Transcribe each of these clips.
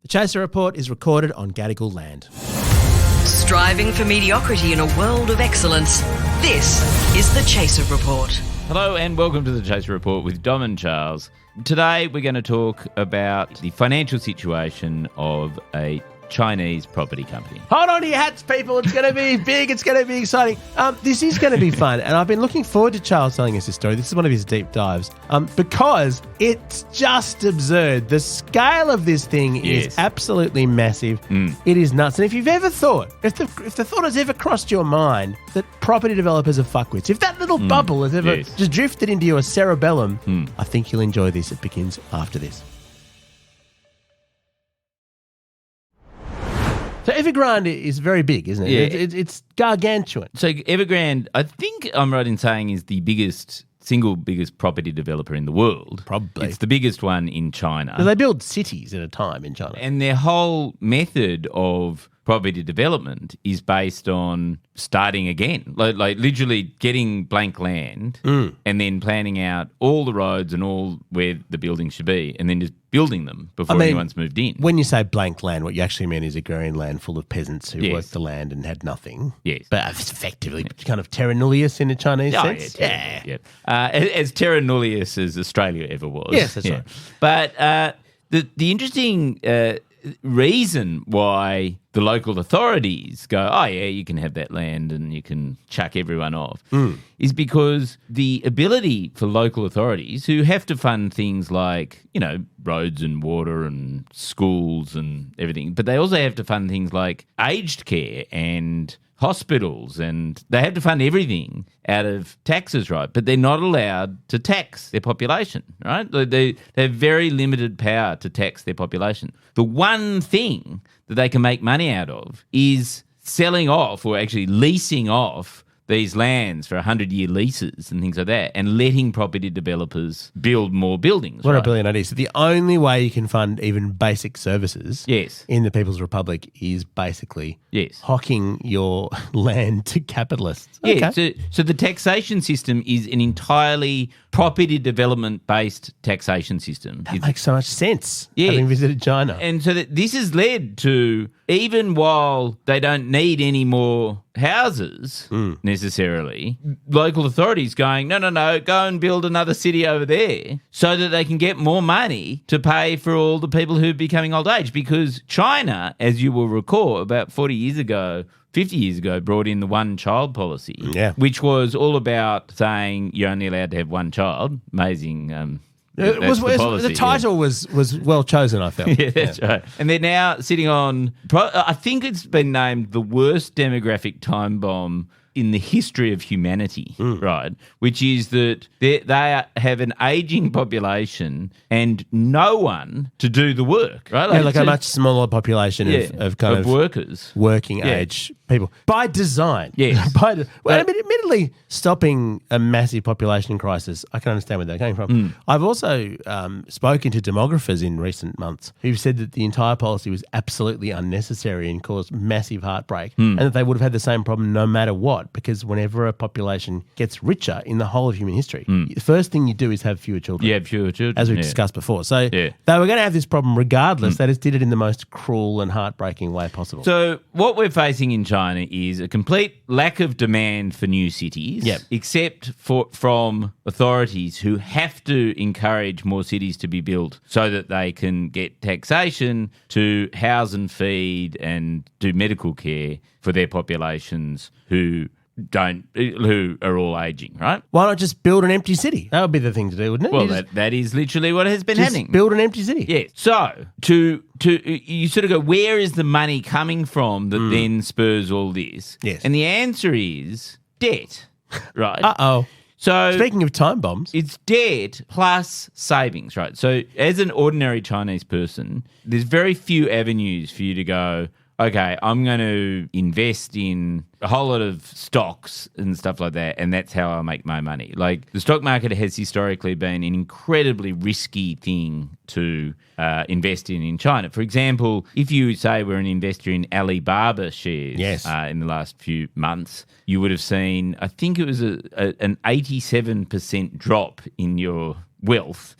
The Chaser Report is recorded on Gadigal land. Striving for mediocrity in a world of excellence. This is the Chaser Report. Hello and welcome to the Chaser Report with Dom and Charles. Today we're going to talk about the financial situation of a Chinese property company. Hold on to your hats, people. It's going to be big. It's going to be exciting. This is going to be fun. And I've been looking forward to Charles telling us this story. This is one of his deep dives because it's just absurd. The scale of this thing is absolutely massive. It is nuts. And if you've ever thought, if the thought has ever crossed your mind that property developers are fuckwits, if that little bubble has ever just drifted into your cerebellum, I think you'll enjoy this. It begins after this. So Evergrande is very big, isn't it? Yeah. It's gargantuan. So Evergrande, I think I'm right in saying, is the single biggest property developer in the world. Probably. It's the biggest one in China. So they build cities at a time in China. And their whole method of property development is based on starting again, like literally getting blank land and then planning out all the roads and all where the buildings should be and then just building them before anyone's moved in. When you say blank land, what you actually mean is agrarian land full of peasants who worked the land and had nothing. Yes. But it's effectively kind of terra nullius in a Chinese sense. Yeah. As terra nullius as Australia ever was. Yes, that's right. But the interesting reason why the local authorities go, oh, yeah, you can have that land and you can chuck everyone off, is because the ability for local authorities who have to fund things like, roads and water and schools and everything, but they also have to fund things like aged care and hospitals, and they have to fund everything out of taxes, right? But they're not allowed to tax their population, right? They have very limited power to tax their population. The one thing that they can make money out of is selling off or actually leasing off these lands for 100-year leases and things like that and letting property developers build more buildings. What a brilliant idea. So the only way you can fund even basic services in the People's Republic is basically hocking your land to capitalists. Yeah, okay. So the taxation system is an entirely property development-based taxation system. That makes so much sense, having visited China. And so this has led to, even while they don't need any more houses necessarily, local authorities going, no, go and build another city over there so that they can get more money to pay for all the people who are becoming old age. Because China, as you will recall, about 40 years ago, 50 years ago, brought in the one-child policy, which was all about saying you're only allowed to have one child. Amazing. The title was well chosen, I felt. Yeah, that's right. And they're now sitting on, I think it's been named the worst demographic time bomb in the history of humanity, right? Which is that they have an aging population and no one to do the work, right? Like a much smaller population of workers, working age people by design. Yes. Admittedly, stopping a massive population crisis, I can understand where they're coming from. I've also spoken to demographers in recent months who've said that the entire policy was absolutely unnecessary and caused massive heartbreak, and that they would have had the same problem no matter what, because whenever a population gets richer in the whole of human history, the first thing you do is have fewer children. Yeah, fewer children. As we've discussed before. So they were going to have this problem regardless. They just did it in the most cruel and heartbreaking way possible. So what we're facing in China is a complete lack of demand for new cities, except from authorities who have to encourage more cities to be built so that they can get taxation to house and feed and do medical care for their populations who are all aging, right? Why not just build an empty city? That would be the thing to do, wouldn't it? Well, that is literally what has been happening. Build an empty city. Yeah. So you sort of go, where is the money coming from that then spurs all this? Yes. And the answer is debt, right? Uh-oh. So speaking of time bombs, it's debt plus savings, right? So as an ordinary Chinese person, there's very few avenues for you to go, okay, I'm going to invest in a whole lot of stocks and stuff like that, and that's how I'll make my money. Like, the stock market has historically been an incredibly risky thing to invest in China. For example, if you say we're an investor in Alibaba shares in the last few months, you would have seen, I think it was an 87% drop in your wealth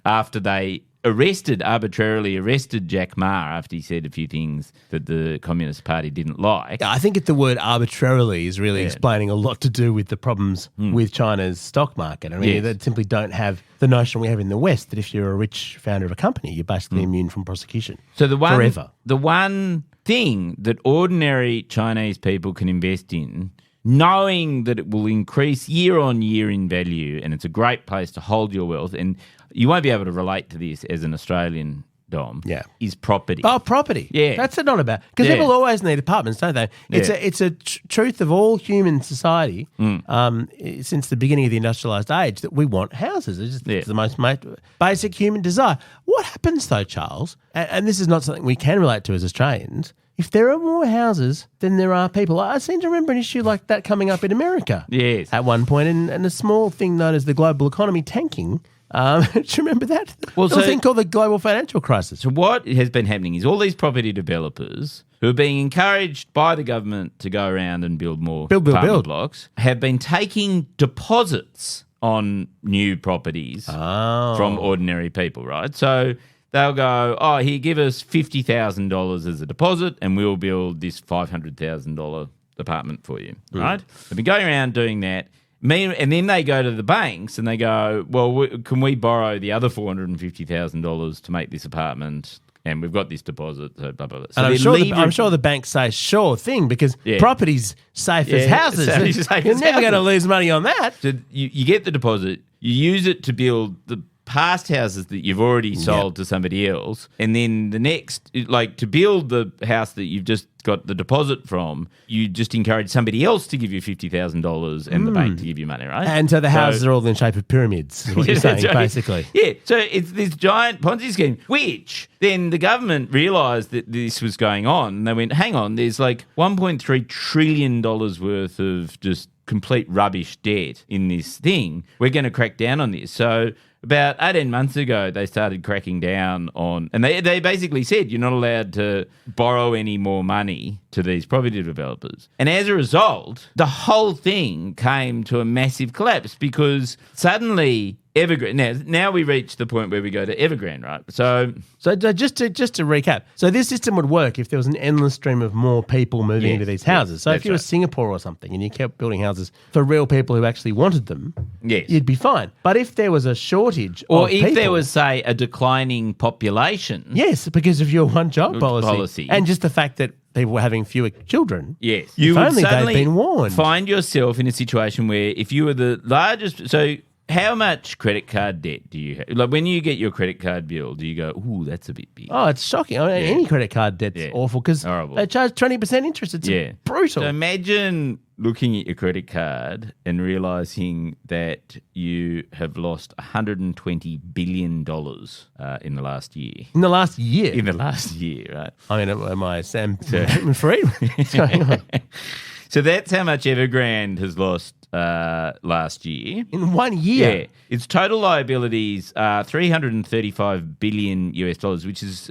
after they arbitrarily arrested Jack Ma after he said a few things that the Communist Party didn't like. I think the word arbitrarily is really explaining a lot to do with the problems with China's stock market. I mean, they simply don't have the notion we have in the West that if you're a rich founder of a company, you're basically immune from prosecution forever. The one thing that ordinary Chinese people can invest in, knowing that it will increase year on year in value, and it's a great place to hold your wealth, and you won't be able to relate to this as an Australian, Dom, is property. Oh, property. Yeah. That's not about... Because people always need apartments, don't they? It's a truth of all human society since the beginning of the industrialised age that we want houses. It's the most basic human desire. What happens, though, Charles, and this is not something we can relate to as Australians, if there are more houses than there are people? I seem to remember an issue like that coming up in America at one point, and a small thing known as the global economy tanking. Do you remember that? Well, there was a thing called the global financial crisis. So what has been happening is all these property developers who are being encouraged by the government to go around and build more apartment blocks have been taking deposits on new properties from ordinary people, right? So they'll go, here, give us $50,000 as a deposit and we'll build this $500,000 apartment for you, right? They've been going around doing that. And then they go to the banks and they go, well, can we borrow the other $450,000 to make this apartment? And we've got this deposit. So blah, blah, blah. So and I'm sure the banks say, sure thing, because property's safe as houses. You're never going to lose money on that. So you get the deposit, you use it to build the past houses that you've already sold to somebody else, and then the next, like to build the house that you've just got the deposit from, you just encourage somebody else to give you $50,000 and the bank to give you money, right? And so the houses are all in the shape of pyramids, is what you're saying, basically. Yeah, so it's this giant Ponzi scheme, which then the government realised that this was going on, and they went, hang on, there's like $1.3 trillion worth of just complete rubbish debt in this thing. We're going to crack down on this. So about 18 months ago, they started cracking down on, and they basically said you're not allowed to borrow any more money to these property developers. And as a result, the whole thing came to a massive collapse because suddenly Evergrande. Now we reach the point where we go to Evergrande, right? So just to recap, so this system would work if there was an endless stream of more people moving into these houses. So if you were Singapore or something and you kept building houses for real people who actually wanted them, you'd be fine. But if there was a shortage or of if people, there was, say, a declining population. Yes, because of your one-child policy. And just the fact that people were having fewer children. Yes. You would suddenly been warned. Find yourself in a situation where if you were the largest... So how much credit card debt do you have? Like when you get your credit card bill, do you go, ooh, that's a bit big? Oh, it's shocking. I mean, any credit card debt's awful because they charge 20% interest. It's brutal. So imagine looking at your credit card and realising that you have lost $120 billion in the last year. In the last year? In the last year, right? I mean, am I Sam Fried? What's going on? So that's how much Evergrande has lost last year. In 1 year? Yeah. Its total liabilities are $335 billion US, which is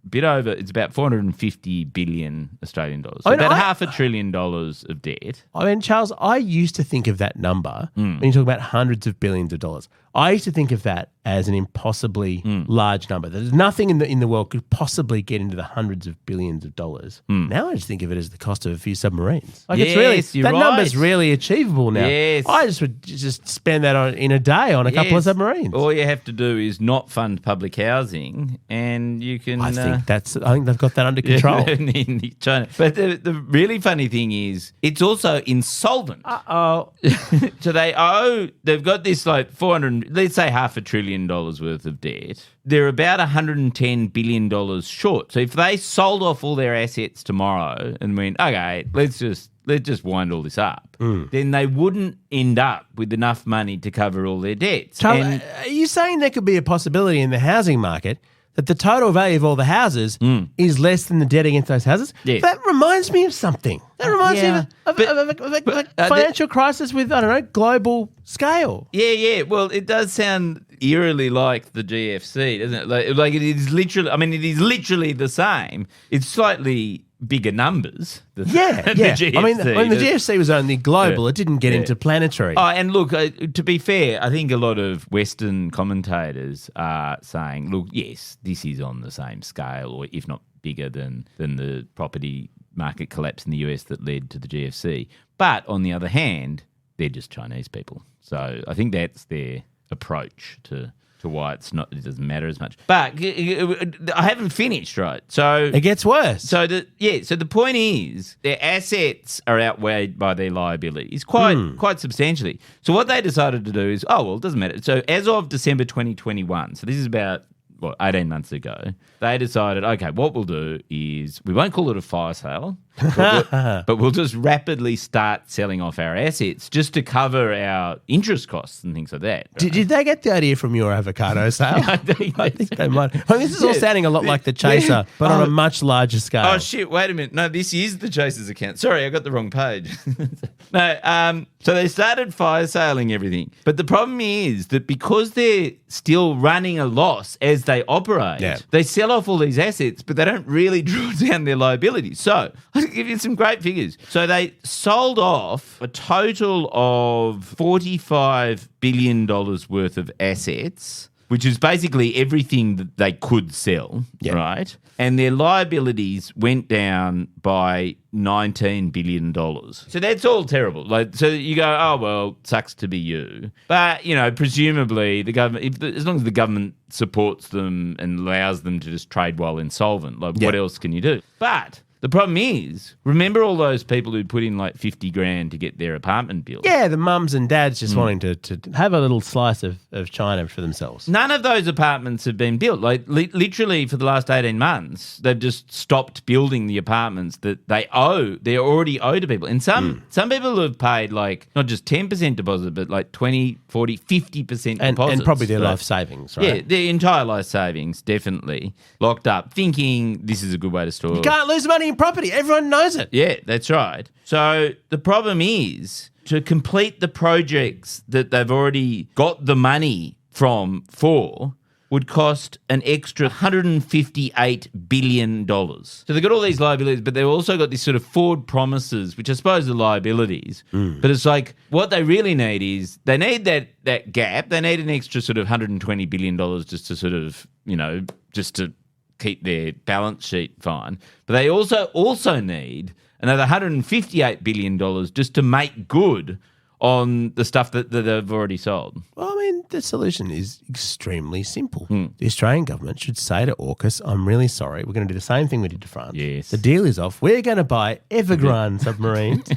bit over, it's about 450 billion Australian dollars. So about $500 billion of debt. I mean, Charles, I used to think of that number when you talk about hundreds of billions of dollars. I used to think of that as an impossibly large number. There's nothing in the world could possibly get into the hundreds of billions of dollars. Now I just think of it as the cost of a few submarines. Like that number's really achievable now. Yes. I just would just spend that in a day on a couple of submarines. All you have to do is not fund public housing, and you can. I think they've got that under control in China. But the really funny thing is, it's also insolvent. So they've got this like 400. Let's say $500 billion worth of debt. They're about $110 billion short. So if they sold off all their assets tomorrow and went, okay, let's just wind all this up, then they wouldn't end up with enough money to cover all their debts. Charlie, are you saying there could be a possibility in the housing market that the total value of all the houses is less than the debt against those houses? Yes. That reminds me of something. That reminds me of a financial crisis with, I don't know, global scale. Yeah. Well, it does sound eerily like the GFC, doesn't it? Like it is literally, I mean, it is literally the same. It's slightly bigger numbers. The GFC. I mean, when the GFC was only global, it didn't get into planetary. Oh, and look, to be fair, I think a lot of Western commentators are saying, look, yes, this is on the same scale, or if not bigger than the property market collapse in the US that led to the GFC. But on the other hand, they're just Chinese people. So I think that's their approach to why it doesn't matter as much. But I haven't finished, right? So it gets worse. So the point is their assets are outweighed by their liabilities quite substantially. So what they decided to do is, it doesn't matter. So as of December 2021, so this is about 18 months ago, they decided, okay, what we'll do is we won't call it a fire sale, but we'll just rapidly start selling off our assets just to cover our interest costs and things like that. Right? Did they get the idea from your avocado sale? I think they might. I mean, this is all sounding a lot like the Chaser, but on a much larger scale. Oh, shit, wait a minute. No, this is the Chaser's account. Sorry, I got the wrong page. No, so they started fire saling everything. But the problem is that because they're still running a loss as they operate, they sell off all these assets, but they don't really draw down their liabilities. So I'll give you some great figures. So they sold off a total of $45 billion worth of assets, which is basically everything that they could sell, right? And their liabilities went down by $19 billion. So that's all terrible. So you go, oh, well, sucks to be you. But, presumably the government, as long as the government supports them and allows them to just trade while insolvent, what else can you do? But the problem is, remember all those people who put in $50,000 to get their apartment built? Yeah, the mums and dads just wanting to have a little slice of China for themselves. None of those apartments have been built. Literally for the last 18 months, they've just stopped building the apartments that they already owe to people. And some people have paid not just 10% deposit, but 20, 40, 50% deposits. And probably their life savings, right? Yeah, their entire life savings, definitely, locked up, thinking this is a good way to store. You can't lose money in property. Everyone knows it. Yeah, that's right. So the problem is to complete the projects that they've already got the money for would cost an extra $158 billion. So they've got all these liabilities, but they've also got these sort of forward promises, which I suppose are liabilities. But it's what they really need is they need that gap. They need an extra sort of $120 billion just to sort of, just to keep their balance sheet fine. But they also need another $158 billion just to make good on the stuff that they've already sold. Well, I mean, the solution is extremely simple. The Australian government should say to AUKUS, I'm really sorry, we're going to do the same thing we did to France. Yes. The deal is off. We're going to buy Evergrande submarines.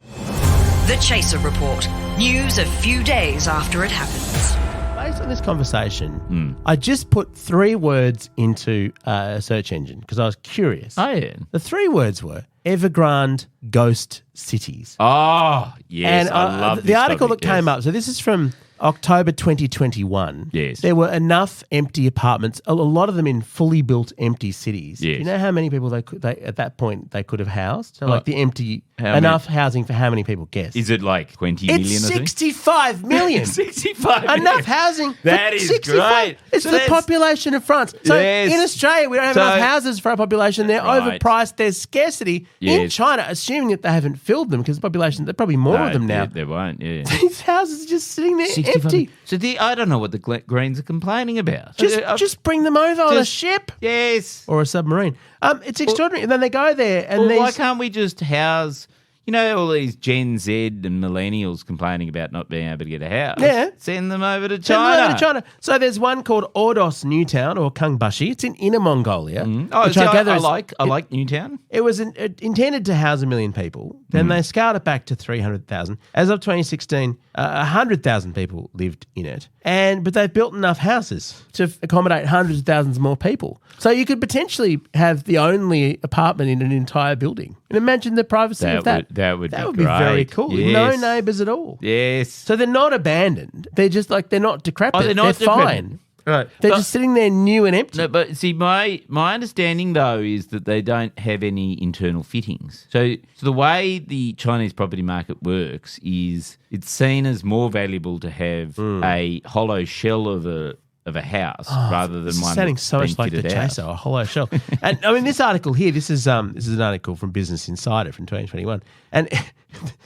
The Chaser Report. News a few days after it happens. Based on this conversation, I just put 3 words into a search engine because I was curious. Oh, yeah. The 3 words were Evergrande Ghost Cities. Oh, yes. And I love the this article topic, that came up. So this is from October 2021. Yes. There were enough empty apartments, a lot of them in fully built empty cities. Yes. Do you know how many people they at that point they could have housed? So the empty housing for how many people? Guess. Is it 20 million? It's 65 million. 65 million. Enough housing. That is 65. great. It's the population of France. So in Australia, we don't have enough houses for our population. They're overpriced. There's scarcity. Yes. In China, assuming that they haven't filled them because the population, there's probably more of them now. There won't, yeah. These houses are just sitting there empty. So I don't know what the Greens are complaining about. Just bring them over on a ship. Yes. Or a submarine. It's extraordinary. And then they go there and why can't we just house... all these Gen Z and millennials complaining about not being able to get a house. Yeah. Send them over to China. So there's one called Ordos Newtown or Kangbashi. It's in Inner Mongolia. I like Newtown. It was intended to house 1 million people. Then they scaled it back to 300,000. As of 2016, 100,000 people lived in it. But they've built enough houses to accommodate hundreds of thousands more people. So you could potentially have the only apartment in an entire building. And imagine the privacy of that. That would be great. Very cool. Yes. No neighbours at all. Yes. So they're not abandoned. They're just they're not decrepit. They're fine. Right. They're just sitting there new and empty. No, but see, my understanding, though, is that they don't have any internal fittings. So the way the Chinese property market works is it's seen as more valuable to have a hollow shell of of a house rather than one sounding so being much like the fitted out. Chaser, a hollow shell. And I mean, this article here, this is an article from Business Insider from 2021. And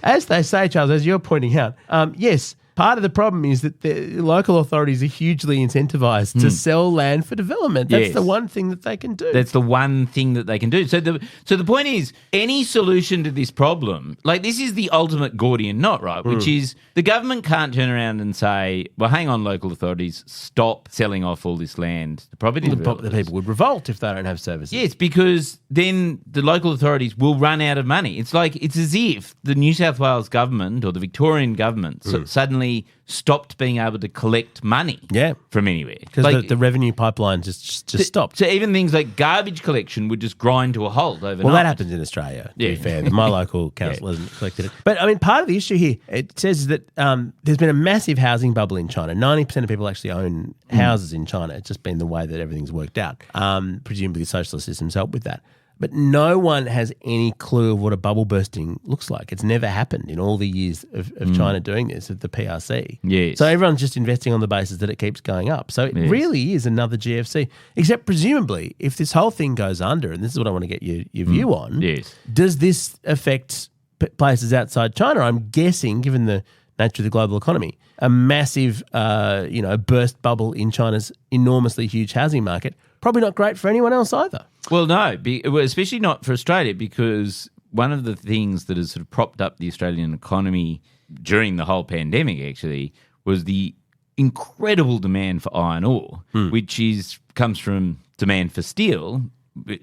as they say, Charles, as you're pointing out, yes, part of the problem is that the local authorities are hugely incentivized to sell land for development. That's Yes. the one thing that they can do. That's the one thing that they can do. So the point is, any solution to this problem, like this is the ultimate Gordian knot, right? Which is the government can't turn around and say, well, hang on, local authorities, stop selling off all this land to property the developers. people would revolt if they don't have services. Yes, because then the local authorities will run out of money. It's as if the New South Wales government or the Victorian government suddenly stopped being able to collect money from anywhere. Because the revenue pipeline just stopped. So even things like garbage collection would just grind to a halt overnight. Well, that happens in Australia, to be fair. My local council hasn't collected it. But, I mean, part of the issue here, it says that there's been a massive housing bubble in China. 90% of people actually own houses in China. It's just been the way that everything's worked out. Presumably socialist systems help with that. But no one has any clue of what a bubble bursting looks like. It's never happened in all the years of China doing this, of the PRC. Yes. So everyone's just investing on the basis that it keeps going up. So it really is another GFC. Except presumably, if this whole thing goes under, and this is what I want to get your view on, does this affect places outside China? I'm guessing, given the nature of the global economy, a massive burst bubble in China's enormously huge housing market, probably not great for anyone else either. Well, no, especially not for Australia, because one of the things that has sort of propped up the Australian economy during the whole pandemic actually was the incredible demand for iron ore, which comes from demand for steel,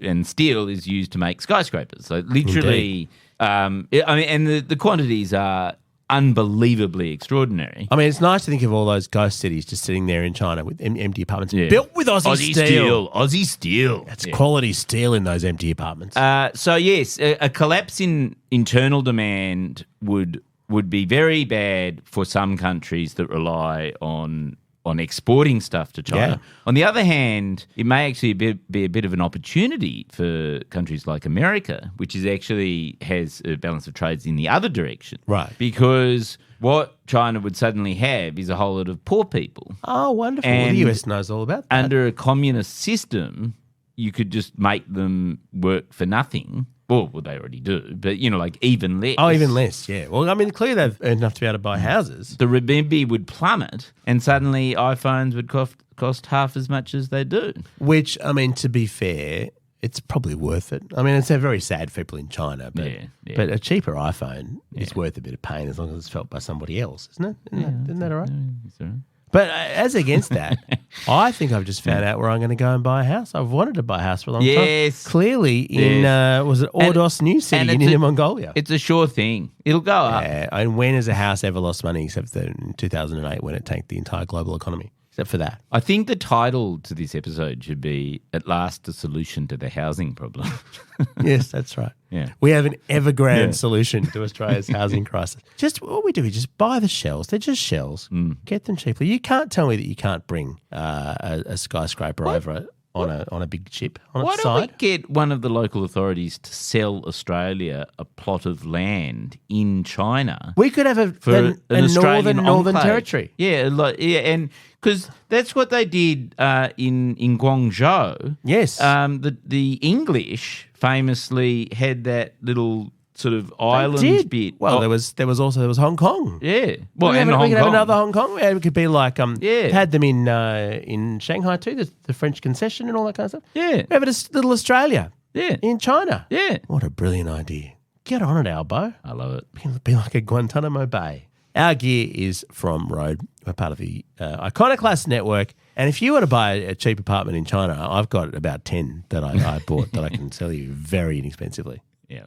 and steel is used to make skyscrapers. So literally, the quantities are unbelievably extraordinary. I mean, it's nice to think of all those ghost cities just sitting there in China with empty apartments built with Aussie steel. Aussie steel. That's quality steel in those empty apartments. So yes, a collapse in internal demand would be very bad for some countries that rely on exporting stuff to China. Yeah. On the other hand, it may actually be a bit of an opportunity for countries like America, which has a balance of trades in the other direction. Right. Because what China would suddenly have is a whole lot of poor people. Oh, wonderful. Well, the US knows all about that. Under a communist system, you could just make them work for nothing. Well, they already do, but, even less. Oh, even less, yeah. Well, I mean, clearly they've earned enough to be able to buy houses. The renminbi would plummet, and suddenly iPhones would cost half as much as they do. Which, I mean, to be fair, it's probably worth it. I mean, it's very sad for people in China, but but a cheaper iPhone is worth a bit of pain as long as it's felt by somebody else, isn't it? Isn't that all right? It's all right. But as against that, I think I've just found out where I'm going to go and buy a house. I've wanted to buy a house for a long time. Yes. Clearly in, was it Ordos New City in Inner Mongolia? It's a sure thing. It'll go up. Yeah, and when has a house ever lost money except for in 2008 when it tanked the entire global economy? Except for that. I think the title to this episode should be, At Last, a Solution to the Housing Problem. Yes, that's right. Yeah. We have an Evergrande solution to Australia's housing crisis. Just what we do is just buy the shells. They're just shells. Get them cheaply. You can't tell me that you can't bring a skyscraper over on a big ship on its side. Why don't we get one of the local authorities to sell Australia a plot of land in China? We could have a Australian northern enclave. territory. Yeah, and because that's what they did in Guangzhou. Yes. The English famously had that little sort of island bit. Well, there was Hong Kong. Yeah. Well, we could have another Hong Kong. It could be like had them in Shanghai too, the French concession and all that kind of stuff. Yeah. We have a little Australia. Yeah. In China. Yeah. What a brilliant idea. Get on it, Albo. I love it. Be like a Guantanamo Bay. Our gear is from Rode. We're part of the Iconoclast network. And if you want to buy a cheap apartment in China, I've got about 10 that I bought that I can sell you very inexpensively. Yeah.